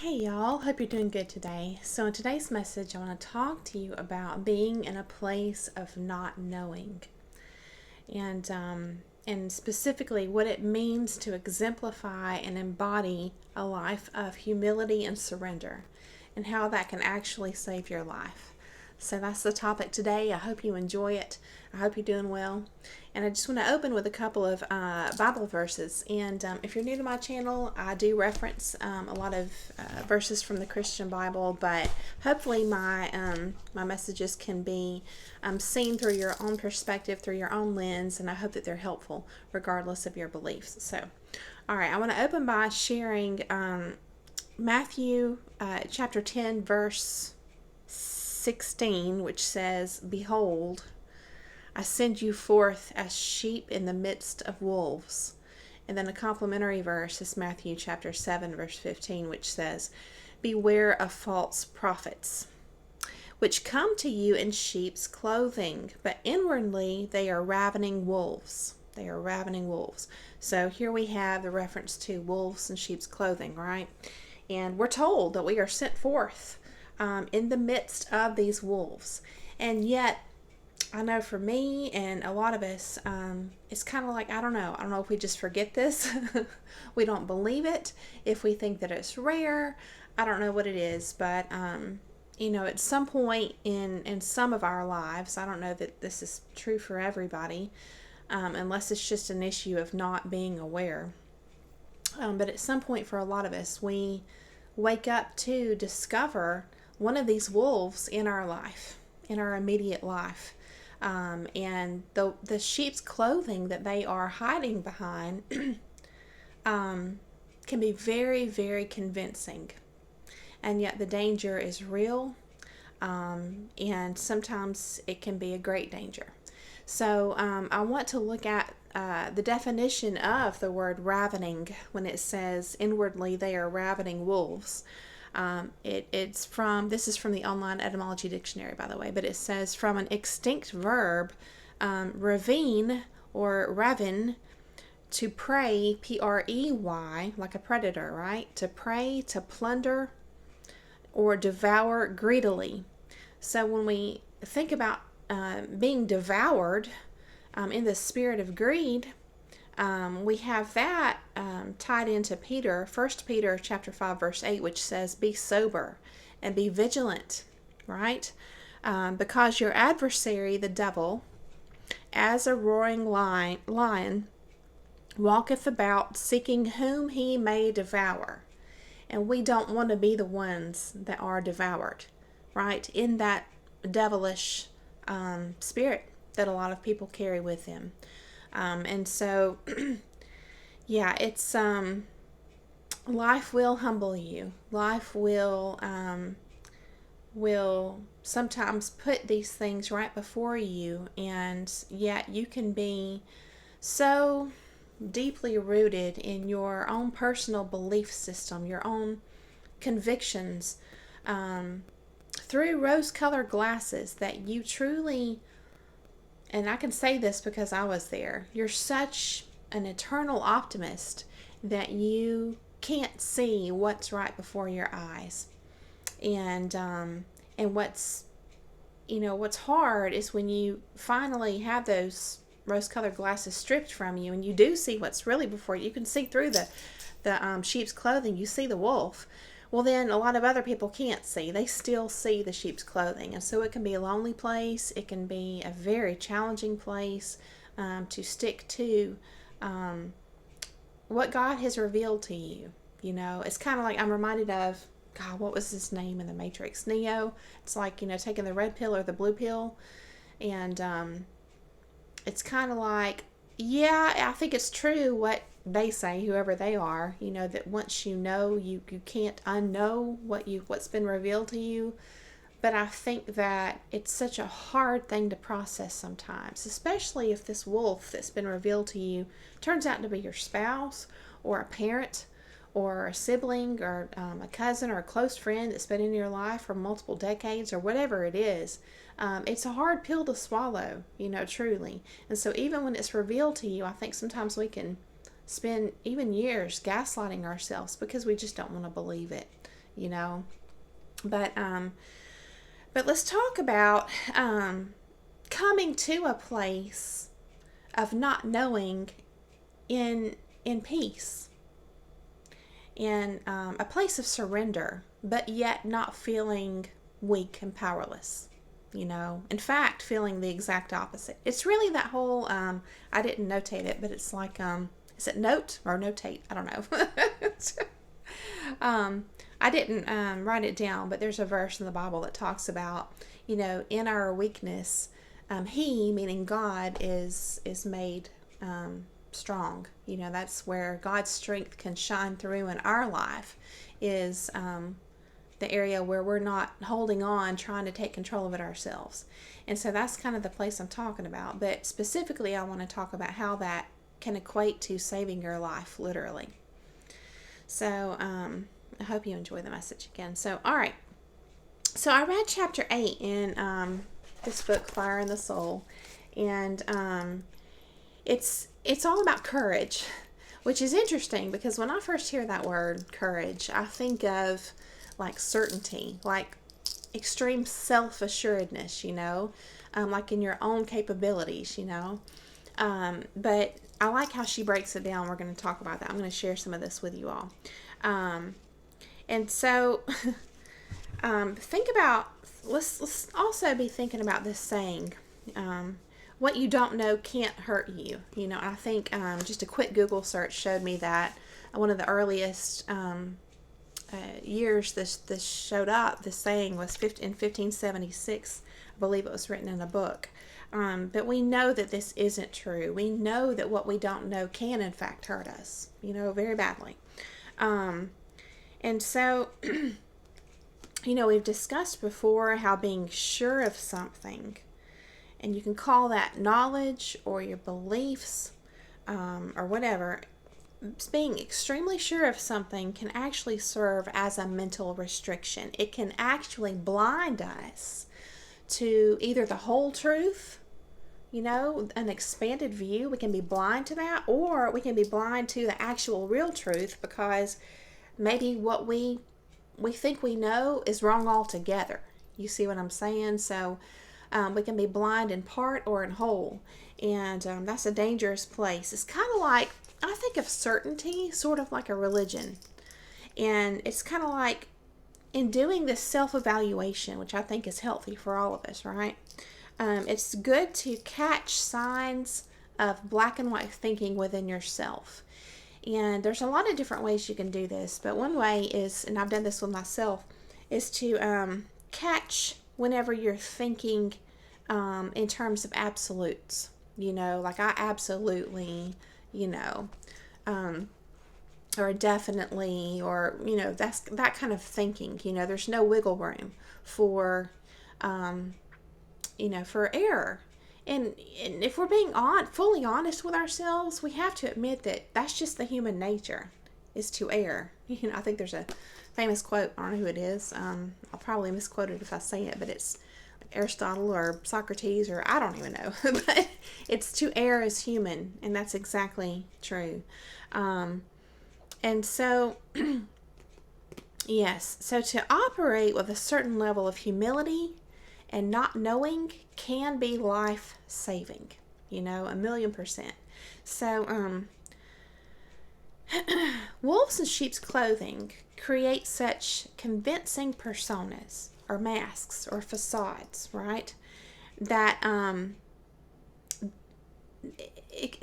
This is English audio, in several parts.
Hey y'all, hope you're doing good today. So, in today's message, I want to talk to you about being in a place of not knowing, and and specifically what it means to exemplify and embody a life of humility and surrender, and how that can actually save your life. So that's the topic today. I hope you enjoy it. I hope you're doing well. And I just want to open with a couple of Bible verses. And if you're new to my channel, I do reference a lot of verses from the Christian Bible, but hopefully my messages can be seen through your own perspective, through your own lens, and I hope that they're helpful regardless of your beliefs. So, all right, I want to open by sharing Matthew chapter 10, verse 16, which says, "Behold, I send you forth as sheep in the midst of wolves." And then a complementary verse is Matthew chapter 7, verse 15, which says, "Beware of false prophets, which come to you in sheep's clothing, but inwardly they are ravening wolves." They are ravening wolves. So here we have the reference to wolves in sheep's clothing, right? And we're told that we are sent forth in the midst of these wolves. And yet, I know for me and a lot of us, it's kind of like, I don't know if we just forget this. We don't believe it. If we think that it's rare, I don't know what it is, but at some point in some of our lives, I don't know that this is true for everybody, unless it's just an issue of not being aware. But at some point for a lot of us, we wake up to discover one of these wolves in our life, in our immediate life. And the sheep's clothing that they are hiding behind can be very, very convincing. And yet the danger is real, and sometimes it can be a great danger. So I want to look at the definition of the word ravening when it says inwardly they are ravening wolves. This is from the online etymology dictionary, by the way, but it says from an extinct verb, ravine or ravin, to prey, prey, like a predator, right? To prey, to plunder, or devour greedily. So when we think about being devoured in the spirit of greed, we have that tied into Peter, 1 Peter chapter 5, verse 8, which says, "Be sober and be vigilant," right? Because your adversary, the devil, as a roaring lion, walketh about, seeking whom he may devour. And we don't want to be the ones that are devoured, right? In that devilish spirit that a lot of people carry with them. And so, yeah, it's life will humble you. Life will sometimes put these things right before you, and yet you can be so deeply rooted in your own personal belief system, your own convictions, through rose-colored glasses, that you truly, and I can say this because I was there, you're such an eternal optimist that you can't see what's right before your eyes. And what's hard is when you finally have those rose-colored glasses stripped from you, and you do see what's really before you. You can see through the sheep's clothing. You see the wolf. Well, then a lot of other people can't see. They still see the sheep's clothing. And so it can be a lonely place. It can be a very challenging place to stick to what God has revealed to you. It's kind of like I'm reminded of, God, what was his name in the Matrix? Neo. It's like, taking the red pill or the blue pill. And it's kind of like, yeah, I think it's true what they say, whoever they are, that once you know, you can't unknow what's been revealed to you. But I think that it's such a hard thing to process sometimes, especially if this wolf that's been revealed to you turns out to be your spouse or a parent or a sibling or a cousin or a close friend that's been in your life for multiple decades or whatever it is. It's a hard pill to swallow, truly. And so even when it's revealed to you, I think sometimes we can spend even years gaslighting ourselves because we just don't want to believe it. you know. But let's talk about coming to a place of not knowing in peace, in a place of surrender, but yet not feeling weak and powerless. You know, in fact, feeling the exact opposite. It's really that whole, I didn't notate it, but it's like, is it note or notate? I don't know. I didn't write it down, but there's a verse in the Bible that talks about, you know, in our weakness, He, meaning God, is made strong. You know, that's where God's strength can shine through in our life, is the area where we're not holding on, trying to take control of it ourselves. And so that's kind of the place I'm talking about. But specifically, I want to talk about how that can equate to saving your life, literally. So I hope you enjoy the message again. So, all right. So I read chapter 8 in this book, Fire in the Soul. And it's all about courage, which is interesting because when I first hear that word, courage, I think of like certainty, like extreme self-assuredness, you know, like in your own capabilities, you know. But I like how she breaks it down. We're going to talk about that. I'm going to share some of this with you all. And so think about, let's also be thinking about this saying, what you don't know can't hurt you. You know, I think just a quick Google search showed me that one of the earliest years this showed up, this saying was in 1576. I believe it was written in a book. But we know that this isn't true. We know that what we don't know can in fact hurt us, you know, very badly. And so, you know, we've discussed before how being sure of something, and you can call that knowledge or your beliefs or whatever, being extremely sure of something can actually serve as a mental restriction. It can actually blind us to either the whole truth, you know, an expanded view. We can be blind to that, or we can be blind to the actual real truth because maybe what we think we know is wrong altogether. You see what I'm saying? So we can be blind in part or in whole, and that's a dangerous place. It's kind of like, I think of certainty sort of like a religion, and it's kind of like in doing this self-evaluation, which I think is healthy for all of us, right? It's good to catch signs of black and white thinking within yourself. And there's a lot of different ways you can do this, but one way is, and I've done this with myself, is to catch whenever you're thinking in terms of absolutes. You know, like I absolutely, you know, or definitely, or, you know, that's that kind of thinking. You know, there's no wiggle room for, you know, for error. And if we're being fully honest with ourselves, we have to admit that that's just the human nature, is to err. You know, I think there's a famous quote, I don't know who it is. I'll probably misquote it if I say it, but it's Aristotle or Socrates, or I don't even know. But it's to err as human, and that's exactly true. And so, yes, so to operate with a certain level of humility and not knowing can be life-saving, you know, 1,000,000%. So, wolves in sheep's clothing create such convincing personas or masks or facades, right? That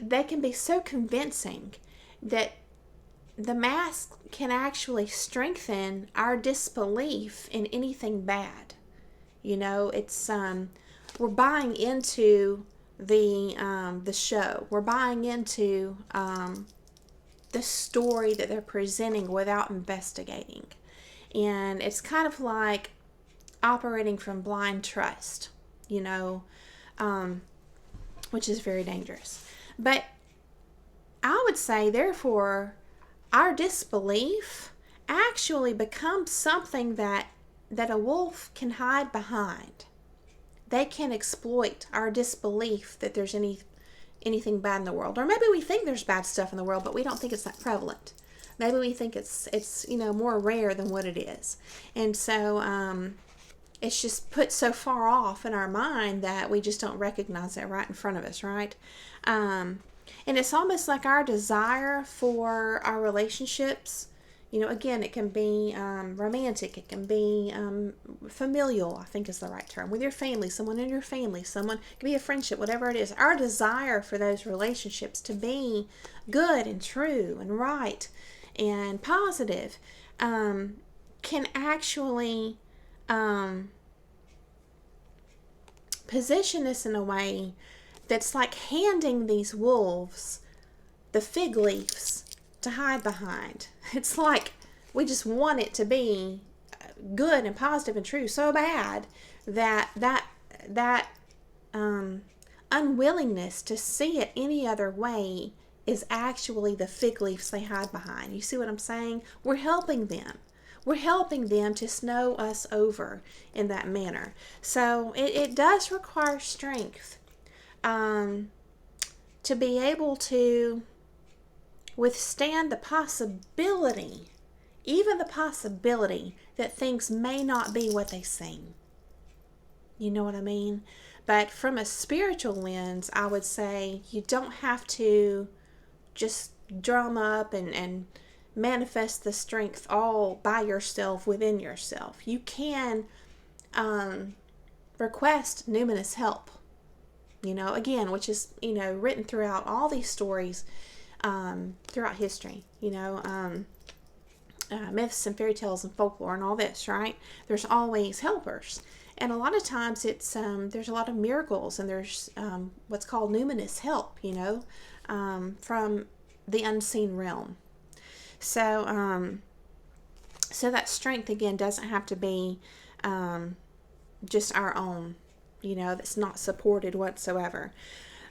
they can be so convincing that the mask can actually strengthen our disbelief in anything bad. You know, it's we're buying into the show. We're buying into the story that they're presenting without investigating. And it's kind of like operating from blind trust, you know, which is very dangerous. But I would say, therefore, our disbelief actually becomes something that a wolf can hide behind. They can exploit our disbelief that there's anything bad in the world. Or maybe we think there's bad stuff in the world, but we don't think it's that prevalent. Maybe we think it's more rare than what it is. And so it's just put so far off in our mind that we just don't recognize it right in front of us, right? And it's almost like our desire for our relationships. Again, it can be romantic, it can be familial, I think is the right term, with your family, someone in your family, someone, it can be a friendship, whatever it is. Our desire for those relationships to be good and true and right and positive can actually position us in a way that's like handing these wolves the fig leaves to hide behind. It's like we just want it to be good and positive and true so bad that unwillingness to see it any other way is actually the fig leaves they hide behind. You see what I'm saying? We're helping them. We're helping them to snow us over in that manner. So it does require strength to be able to withstand the possibility, even the possibility that things may not be what they seem. You know what I mean? But from a spiritual lens, I would say you don't have to just drum up and manifest the strength all by yourself within yourself. You can request numinous help, again, which is, written throughout all these stories throughout history, myths and fairy tales and folklore and all this, right? There's always helpers. And a lot of times it's there's a lot of miracles, and there's what's called numinous help, from the unseen realm. So so that strength, again, doesn't have to be just our own, that's not supported whatsoever.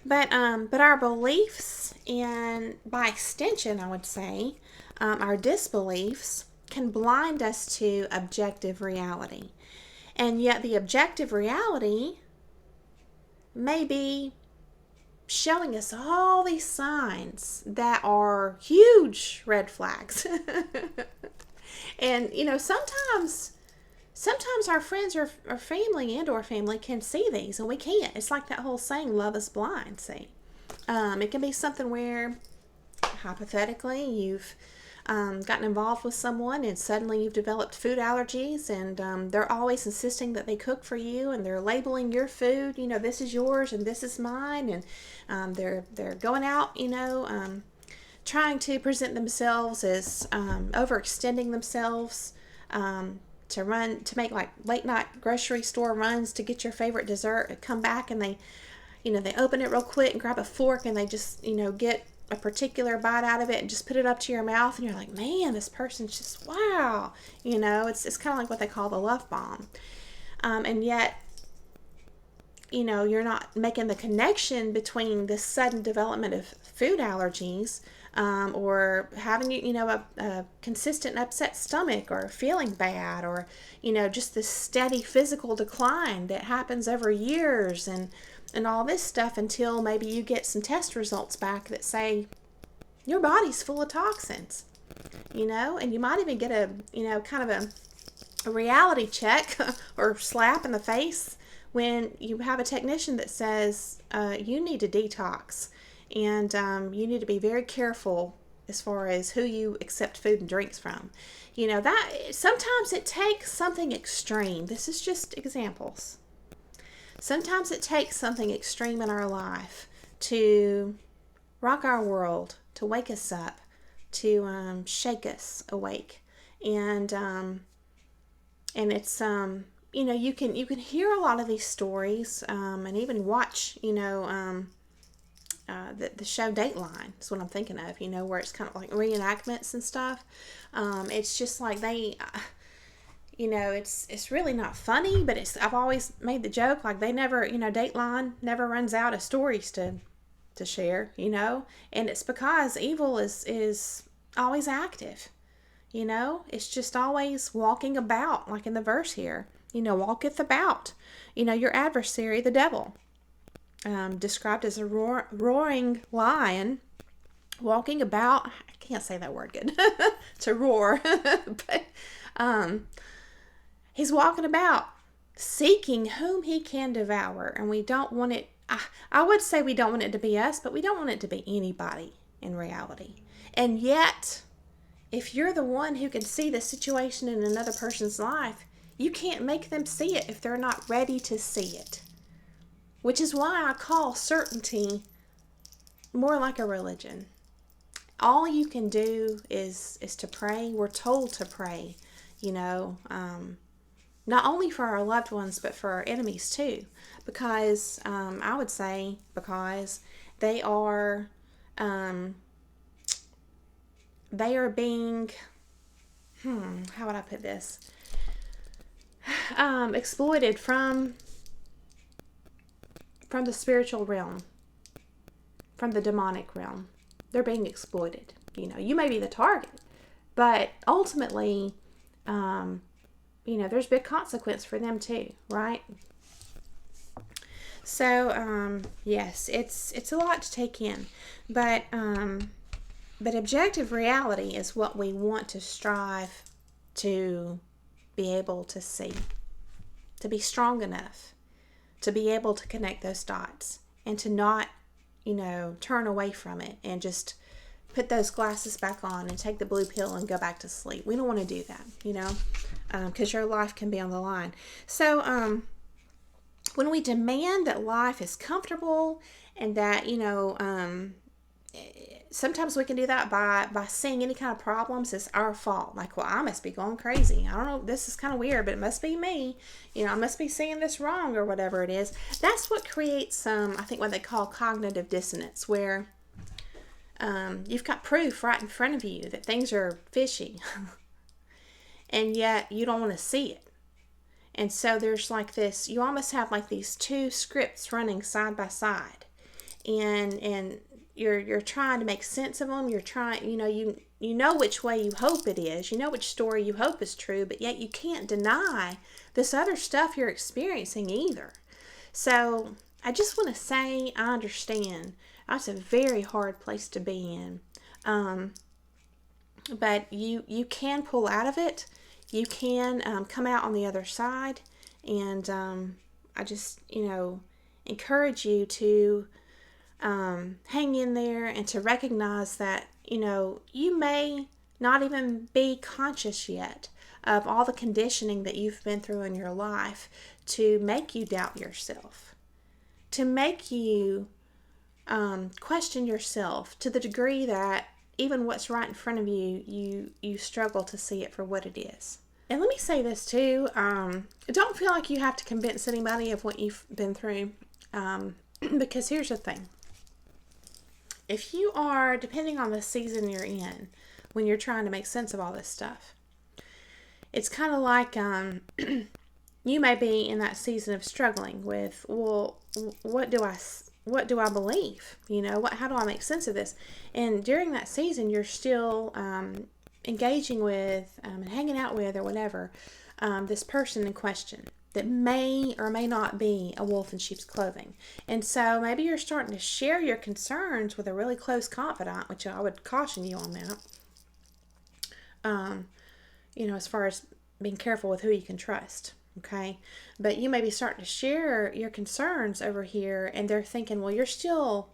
But our beliefs, and by extension, I would say, our disbeliefs can blind us to objective reality. And yet the objective reality may be showing us all these signs that are huge red flags. And, sometimes our friends or family or family can see these, and we can't. It's like that whole saying, love is blind, see. It can be something where, hypothetically, you've gotten involved with someone and suddenly you've developed food allergies, and they're always insisting that they cook for you, and they're labeling your food, this is yours and this is mine, and they're going out, trying to present themselves as overextending themselves, to make like late night grocery store runs to get your favorite dessert, and come back and they open it real quick and grab a fork, and they just get a particular bite out of it and just put it up to your mouth, and you're like, man, this person's just, wow, it's kind of like what they call the love bomb. And yet, you're not making the connection between this sudden development of food allergies, or having, a consistent upset stomach, or feeling bad, or, just this steady physical decline that happens over years, and all this stuff, until maybe you get some test results back that say your body's full of toxins, and you might even get a, kind of a reality check or slap in the face when you have a technician that says you need to detox, and you need to be very careful as far as who you accept food and drinks from. That sometimes it takes something extreme. This is just examples. Sometimes it takes something extreme in our life to rock our world, to wake us up, to shake us awake, and it's you can hear a lot of these stories, and even watch the show Dateline is what I'm thinking of, where it's kind of like reenactments and stuff. It's just like they. It's really not funny, but I've always made the joke, like they never, Dateline never runs out of stories to share, and it's because evil is always active, it's just always walking about, like in the verse here, walketh about, your adversary, the devil, described as a roaring lion, walking about, I can't say that word good, to roar, but he's walking about seeking whom he can devour. And we don't want it, I would say we don't want it to be us, but we don't want it to be anybody in reality. And yet, if you're the one who can see the situation in another person's life, you can't make them see it if they're not ready to see it. Which is why I call certainty more like a religion. All you can do is to pray. We're told to pray, not only for our loved ones, but for our enemies too. Because I would say because they are being, how would I put this? Exploited from the spiritual realm, from the demonic realm. They're being exploited. You may be the target, but ultimately, there's big consequence for them too, right? So, yes, it's a lot to take in, but objective reality is what we want to strive to be able to see, to be strong enough to be able to connect those dots and to not, turn away from it and just put those glasses back on and take the blue pill and go back to sleep. We don't want to do that, because your life can be on the line. So when we demand that life is comfortable and that, sometimes we can do that by seeing any kind of problems as our fault. Like, well, I must be going crazy. I don't know. This is kind of weird, but it must be me. I must be seeing this wrong or whatever it is. That's what creates I think what they call cognitive dissonance, where you've got proof right in front of you that things are fishy, and yet you don't want to see it. And so there's like this, you almost have like these two scripts running side by side, and you're trying to make sense of them. You're trying, you know which way you hope it is. You know which story you hope is true, but yet you can't deny this other stuff you're experiencing either. So I just want to say I understand. That's a very hard place to be in. But you can pull out of it. You can come out on the other side. And I just, encourage you to hang in there and to recognize that, you may not even be conscious yet of all the conditioning that you've been through in your life to make you doubt yourself, to make you question yourself to the degree that even what's right in front of you, you struggle to see it for what it is. And let me say this too, don't feel like you have to convince anybody of what you've been through, because here's the thing. If you are, depending on the season you're in, when you're trying to make sense of all this stuff, it's kind of like you may be in that season of struggling with, well, what do I believe? How do I make sense of this? And during that season, you're still engaging with and hanging out with or whatever this person in question that may or may not be a wolf in sheep's clothing. And so maybe you're starting to share your concerns with a really close confidant, which I would caution you on that. As far as being careful with who you can trust. Okay. But you may be starting to share your concerns over here, and they're thinking, well, you're still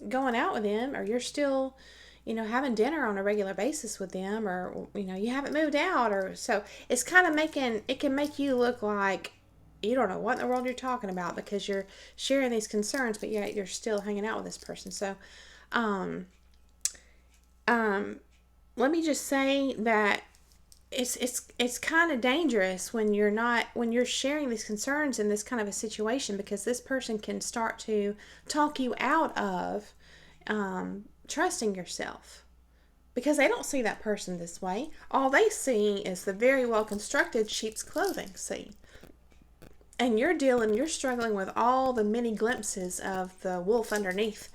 going out with them, or you're still, having dinner on a regular basis with them, or, you haven't moved out, or so it's kind of it can make you look like you don't know what in the world you're talking about because you're sharing these concerns, but yet you're still hanging out with this person. So, let me just say that it's kind of dangerous when you're sharing these concerns in this kind of a situation, because this person can start to talk you out of trusting yourself, because they don't see that person this way. All they see is the very well constructed sheep's clothing. See, and you're struggling with all the many glimpses of the wolf underneath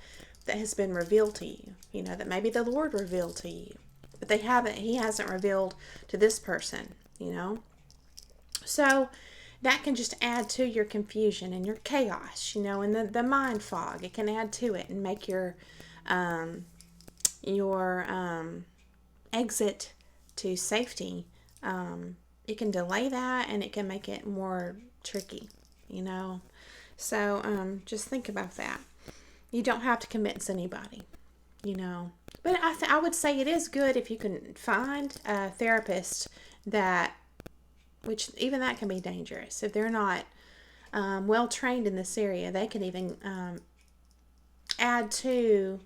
that has been revealed to you. That maybe the Lord revealed to you, but he hasn't revealed to this person, So that can just add to your confusion and your chaos, and the mind fog. It can add to it and make your your exit to safety, it can delay that and it can make it more tricky, you know. So just think about that. You don't have to convince anybody, you know. But I would say it is good if you can find a therapist that, which even that can be dangerous. If they're not well trained in this area, they can even add to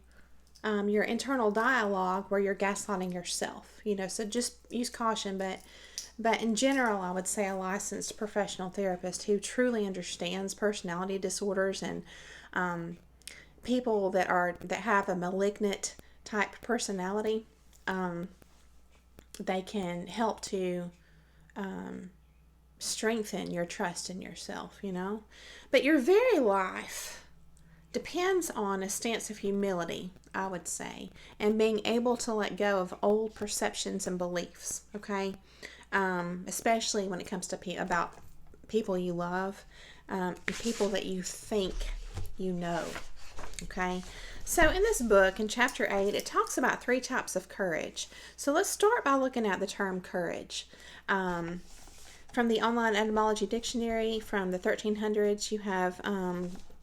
your internal dialogue where you're gaslighting yourself, you know. So just use caution, but in general, I would say a licensed professional therapist who truly understands personality disorders and people that have a malignant type personality, they can help to strengthen your trust in yourself, you know. But your very life depends on a stance of humility, I would say, and being able to let go of old perceptions and beliefs, okay? Especially when it comes to about people you love, people that you think you know, okay? So in this book, in chapter 8, it talks about 3 types of courage. So let's start by looking at the term courage. From the Online Etymology Dictionary from the 1300s, you have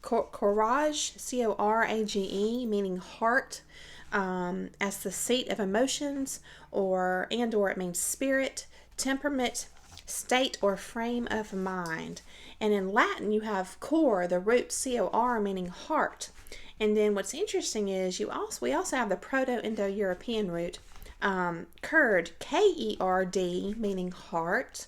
courage, C-O-R-A-G-E, meaning heart, as the seat of emotions, or it means spirit, temperament, state, or frame of mind. And in Latin, you have cor, the root C-O-R, meaning heart. And then what's interesting is we also have the Proto-Indo-European root, Kurd, K-E-R-D, meaning heart.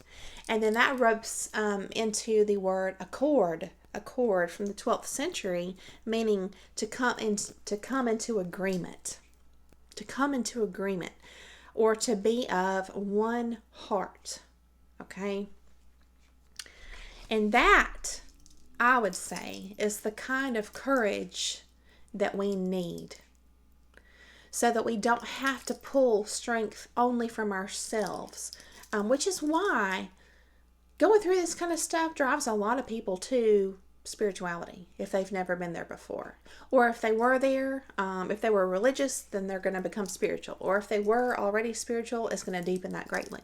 And then that ropes into the word accord from the 12th century, meaning to come into agreement, or to be of one heart. Okay? And that, I would say, is the kind of courage that we need, so that we don't have to pull strength only from ourselves, which is why going through this kind of stuff drives a lot of people to spirituality if they've never been there before. Or if they were there, if they were religious, then they're going to become spiritual. Or if they were already spiritual, it's going to deepen that greatly.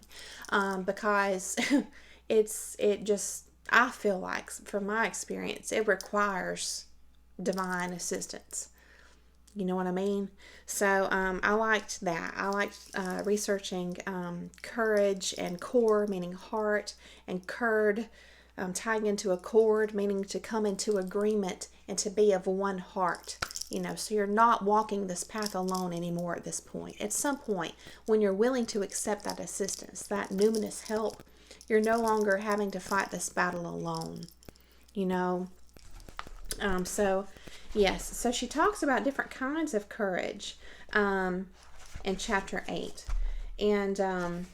Because I feel like, from my experience, it requires divine assistance. You know what I mean? So I liked that. I liked researching courage and core, meaning heart, and kurd, tying into accord, meaning to come into agreement and to be of one heart. You know, so you're not walking this path alone anymore at this point. At some point, when you're willing to accept that assistance, that numinous help, you're no longer having to fight this battle alone. You know? So she talks about different kinds of courage in chapter 8. And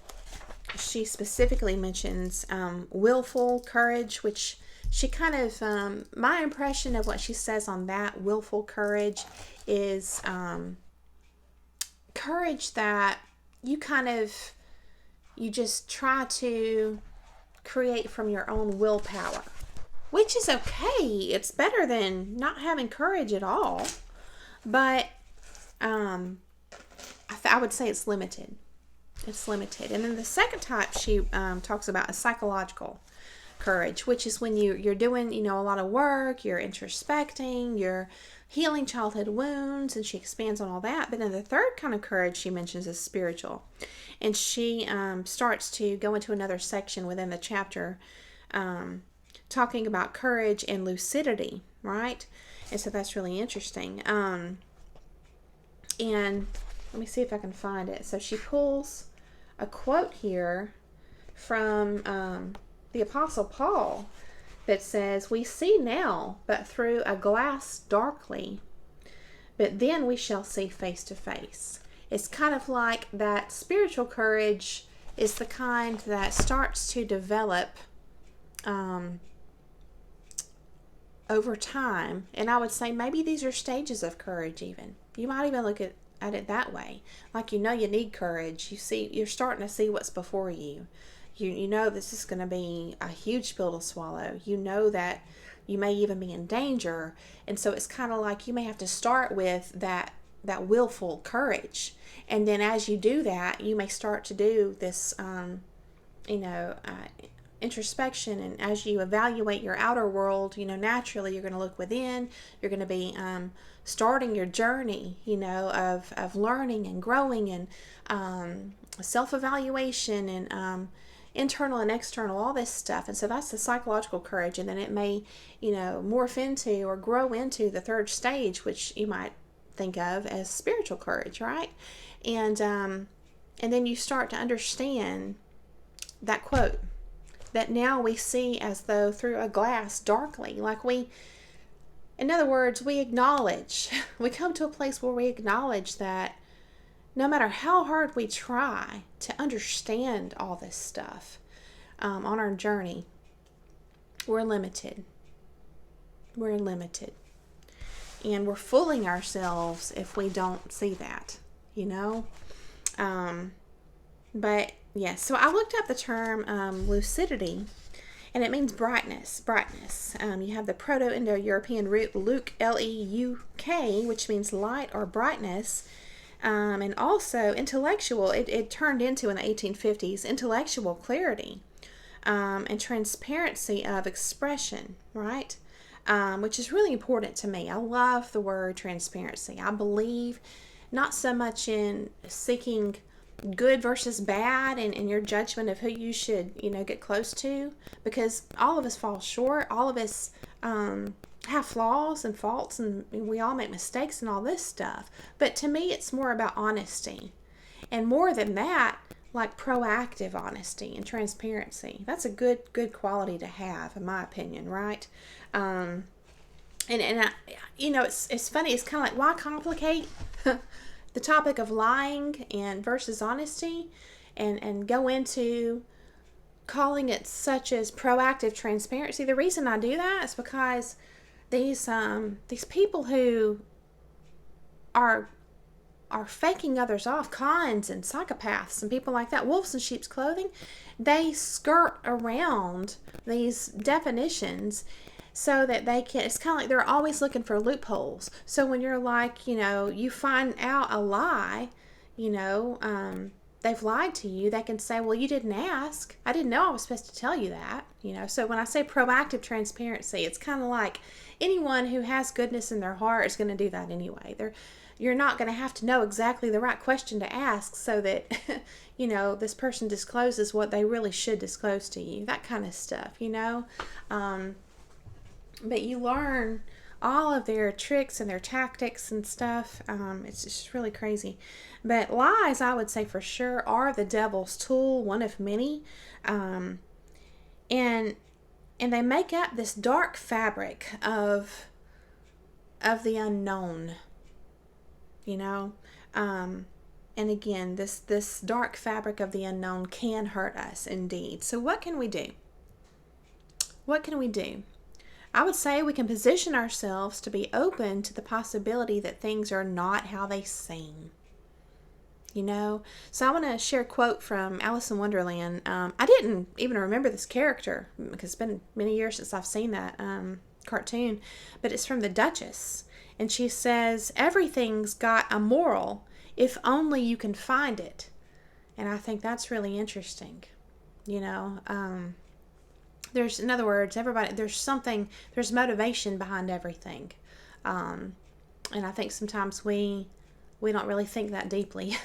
she specifically mentions willful courage, which she kind of, my impression of what she says on that willful courage is courage that you just try to create from your own willpower. Which is okay. It's better than not having courage at all. But I would say it's limited. It's limited. And then the second type she talks about is psychological courage, which is when you're doing, you know, a lot of work, you're introspecting, you're healing childhood wounds, and she expands on all that. But then the third kind of courage she mentions is spiritual. And she starts to go into another section within the chapter, talking about courage and lucidity, right? And so that's really interesting. And let me see if I can find it. So she pulls a quote here from the Apostle Paul that says, "We see now but through a glass darkly, but then we shall see face to face." It's kind of like that spiritual courage is the kind that starts to develop over time. And I would say maybe these are stages of courage even. You might even look at it that way. Like, you know, you need courage. You're starting to see what's before you. You know this is going to be a huge pill to swallow. You know that you may even be in danger. And so it's kind of like you may have to start with that that willful courage. And then as you do that, you may start to do this, you know, introspection. And as you evaluate your outer world, you know, naturally you're going to look within. You're going to be starting your journey, you know, of learning and growing and self-evaluation and internal and external, all this stuff. And so that's the psychological courage. And then it may, you know, morph into or grow into the third stage, which you might think of as spiritual courage, right? And then you start to understand that quote that now we see as though through a glass darkly. Like in other words, we acknowledge, we come to a place where we acknowledge that no matter how hard we try to understand all this stuff on our journey, we're limited. We're limited. And we're fooling ourselves if we don't see that, you know? But yes, so I looked up the term lucidity, and it means brightness. You have the Proto-Indo-European root Luke, L-E-U-K, which means light or brightness. And also intellectual, it turned into in the 1850s, intellectual clarity and transparency of expression, right? Which is really important to me. I love the word transparency. I believe not so much in seeking good versus bad and your judgment of who you should, you know, get close to, because all of us fall short. All of us have flaws and faults, and we all make mistakes and all this stuff. But to me, it's more about honesty, and more than that, like proactive honesty and transparency. That's a good quality to have, in my opinion, right? And I, you know, it's funny. It's kind of like, why complicate the topic of lying and versus honesty, and go into calling it such as proactive transparency? The reason I do that is because these people who are faking others off, cons and psychopaths and people like that, wolves in sheep's clothing, they skirt around these definitions so that they can, it's kind of like they're always looking for loopholes. So when you're like, you know, you find out a lie, you know, they've lied to you, they can say, well, you didn't ask. I didn't know I was supposed to tell you that, you know. So when I say proactive transparency, it's kind of like anyone who has goodness in their heart is going to do that anyway. You're not going to have to know exactly the right question to ask so that, you know, this person discloses what they really should disclose to you, that kind of stuff, you know. But you learn all of their tricks and their tactics and stuff. It's just really crazy. But lies, I would say for sure, are the devil's tool, one of many. And they make up this dark fabric of the unknown, you know. And again, this dark fabric of the unknown can hurt us indeed. So what can we do? What can we do? I would say we can position ourselves to be open to the possibility that things are not how they seem. You know? So I want to share a quote from Alice in Wonderland. I didn't even remember this character because it's been many years since I've seen that cartoon. But it's from the Duchess. And she says, everything's got a moral if only you can find it. And I think that's really interesting. You know? There's, in other words, there's motivation behind everything. And I think sometimes we don't really think that deeply,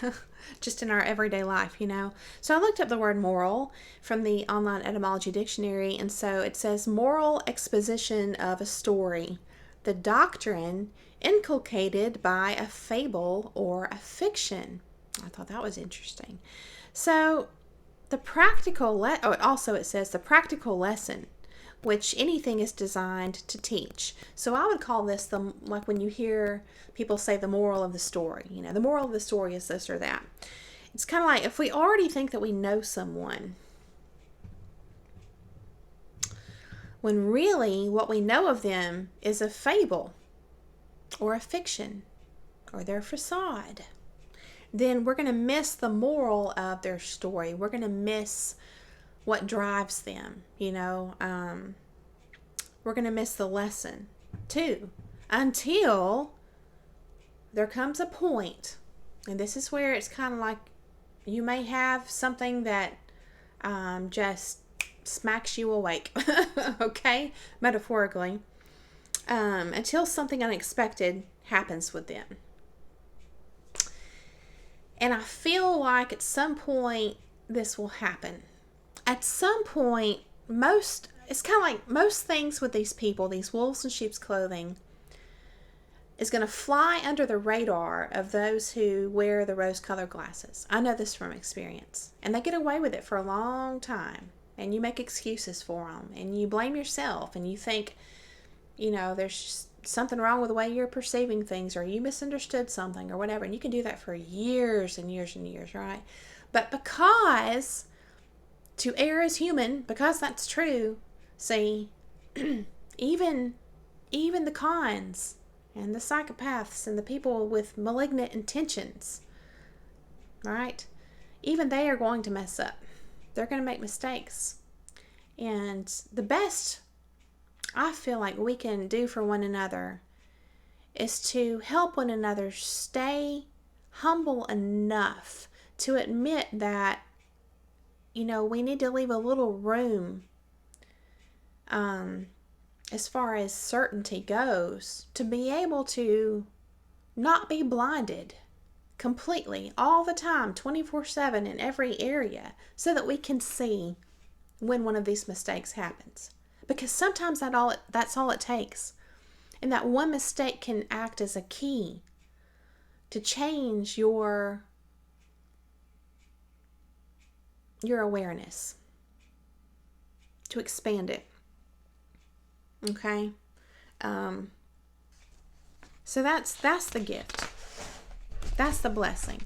just in our everyday life, you know. So I looked up the word moral from the online etymology dictionary, and so it says moral exposition of a story, the doctrine inculcated by a fable or a fiction. I thought that was interesting. So the practical also it says the practical lesson, which anything is designed to teach. So I would call this like when you hear people say the moral of the story. You know, the moral of the story is this or that. It's kind of like if we already think that we know someone, when really what we know of them is a fable or a fiction or their facade, then we're going to miss the moral of their story. We're going to miss what drives them, you know. We're going to miss the lesson too, until there comes a point, and this is where it's kind of like you may have something that just smacks you awake, okay, metaphorically, until something unexpected happens with them. And I feel like at some point this will happen. At some point, it's kind of like most things with these people, these wolves in sheep's clothing, is going to fly under the radar of those who wear the rose-colored glasses. I know this from experience. And they get away with it for a long time. And you make excuses for them. And you blame yourself. And you think, there's something wrong with the way you're perceiving things, or you misunderstood something, or whatever. And you can do that for years and years and years, right? But because to err is human, because that's true, see, even the cons and the psychopaths and the people with malignant intentions, right? Even they are going to mess up. They're going to make mistakes. And the best I feel like we can do for one another is to help one another stay humble enough to admit that, we need to leave a little room as far as certainty goes, to be able to not be blinded completely all the time, 24/7 in every area, so that we can see when one of these mistakes happens. Because sometimes that's all it takes. And that one mistake can act as a key to change your awareness, to expand it. Okay? So that's the gift. That's the blessing.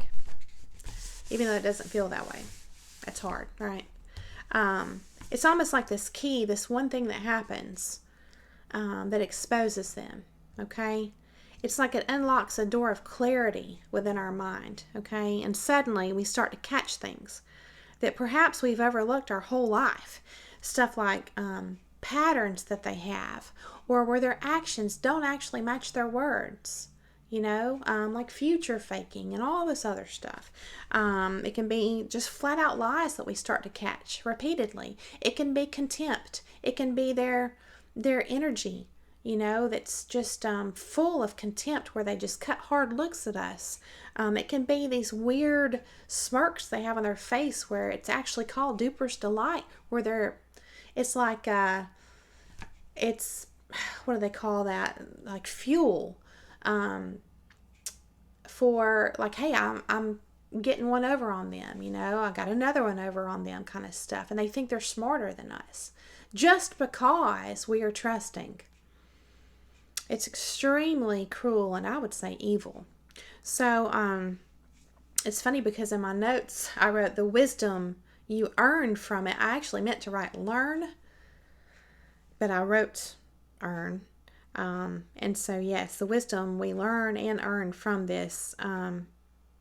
Even though it doesn't feel that way. It's hard, right? It's almost like this key, this one thing that happens that exposes them, okay? It's like it unlocks a door of clarity within our mind, okay? And suddenly we start to catch things that perhaps we've overlooked our whole life. Stuff like patterns that they have, or where their actions don't actually match their words, like future faking and all this other stuff. It can be just flat out lies that we start to catch repeatedly. It can be contempt. It can be their energy, that's just full of contempt, where they just cut hard looks at us. It can be these weird smirks they have on their face, where it's actually called duper's delight, where it's like, what do they call that? Like fuel. For like, hey, I'm getting one over on them, I got another one over on them kind of stuff. And they think they're smarter than us just because we are trusting. It's extremely cruel, and I would say evil. So, it's funny because in my notes, I wrote the wisdom you earn from it. I actually meant to write learn, but I wrote earn. And so, yes, the wisdom we learn and earn from this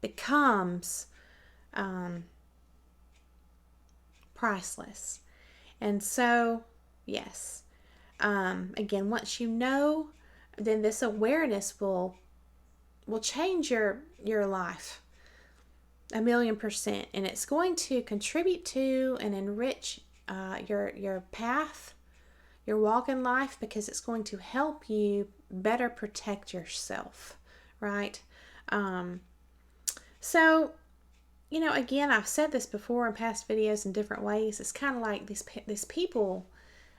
becomes priceless. And so, yes, again, once you know, then this awareness will change your life 1,000,000%, and it's going to contribute to and enrich your path, your walk in life, because it's going to help you better protect yourself, right? So, again, I've said this before in past videos in different ways. It's kind of like these people,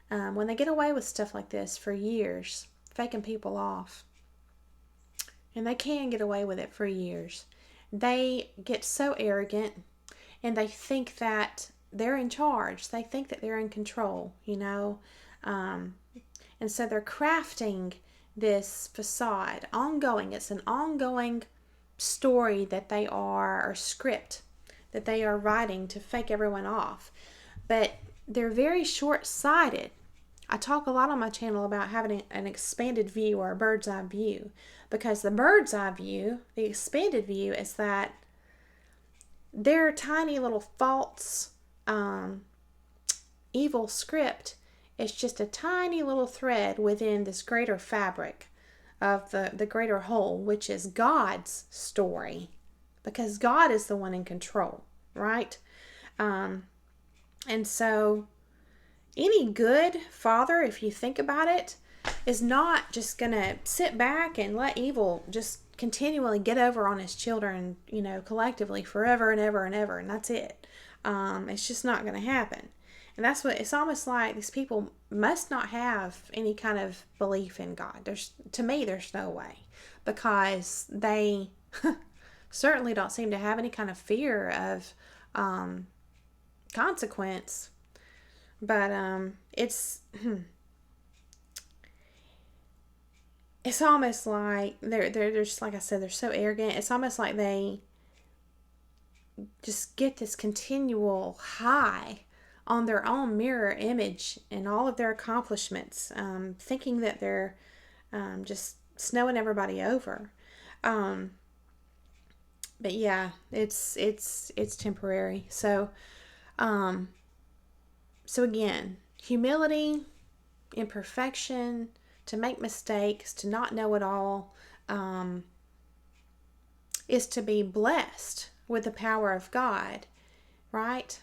when they get away with stuff like this for years, faking people off, and they can get away with it for years, they get so arrogant, and they think that they're in charge. They think that they're in control, and so they're crafting this facade ongoing. It's an ongoing story that they are, or script that they are writing to fake everyone off. But they're very short-sighted. I talk a lot on my channel about having an expanded view, or a bird's eye view, because the bird's eye view, the expanded view, is that their tiny little false evil script is just a tiny little thread within this greater fabric of the greater whole, which is God's story, because God is the one in control, right? And so any good father, if you think about it, is not just going to sit back and let evil just continually get over on his children, collectively forever and ever and ever, and that's it. It's just not going to happen. And that's what it's almost like. These people must not have any kind of belief in God. To me, there's no way, because they certainly don't seem to have any kind of fear of consequence. But it's almost like they're just, like I said, they're so arrogant. It's almost like they just get this continual high on their own mirror image and all of their accomplishments, thinking that they're just snowing everybody over. But yeah, it's temporary. So again, humility, imperfection, to make mistakes, to not know it all, is to be blessed with the power of God, right?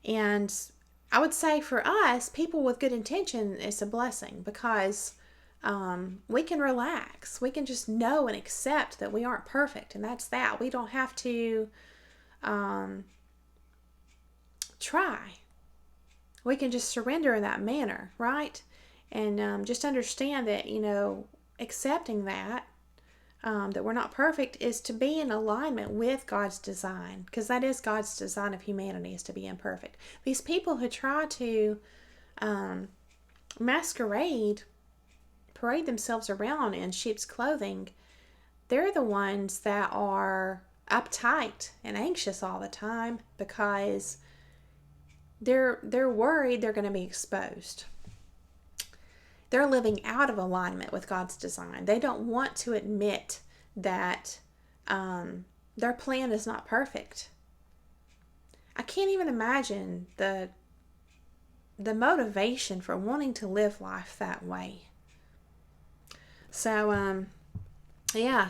And I would say for us, people with good intention, it's a blessing, because we can relax. We can just know and accept that we aren't perfect, and that's that. We don't have to try. We can just surrender in that manner, right? And just understand that, accepting that we're not perfect is to be in alignment with God's design, because that is God's design of humanity, is to be imperfect. These people who try to parade themselves around in sheep's clothing, they're the ones that are uptight and anxious all the time, because they're worried they're going to be exposed. They're living out of alignment with God's design. They don't want to admit that their plan is not perfect. I can't even imagine the motivation for wanting to live life that way. So, yeah.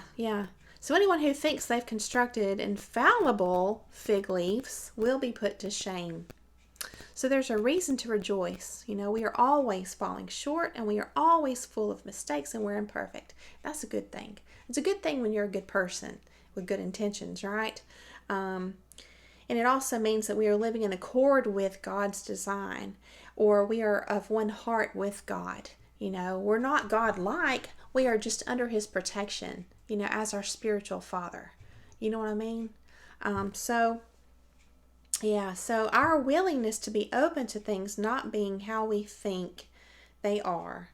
So anyone who thinks they've constructed infallible fig leaves will be put to shame. So there's a reason to rejoice. We are always falling short, and we are always full of mistakes, and we're imperfect. That's a good thing. It's a good thing when you're a good person with good intentions, right? And it also means that we are living in accord with God's design, or we are of one heart with God. We're not God-like. We are just under His protection, as our spiritual Father. You know what I mean? So our willingness to be open to things not being how we think they are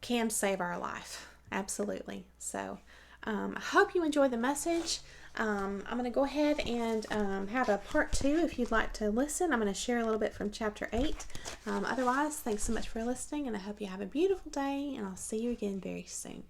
can save our life. Absolutely. So I hope you enjoyed the message. I'm going to go ahead and have a part 2 if you'd like to listen. I'm going to share a little bit from chapter 8. Otherwise, thanks so much for listening, and I hope you have a beautiful day, and I'll see you again very soon.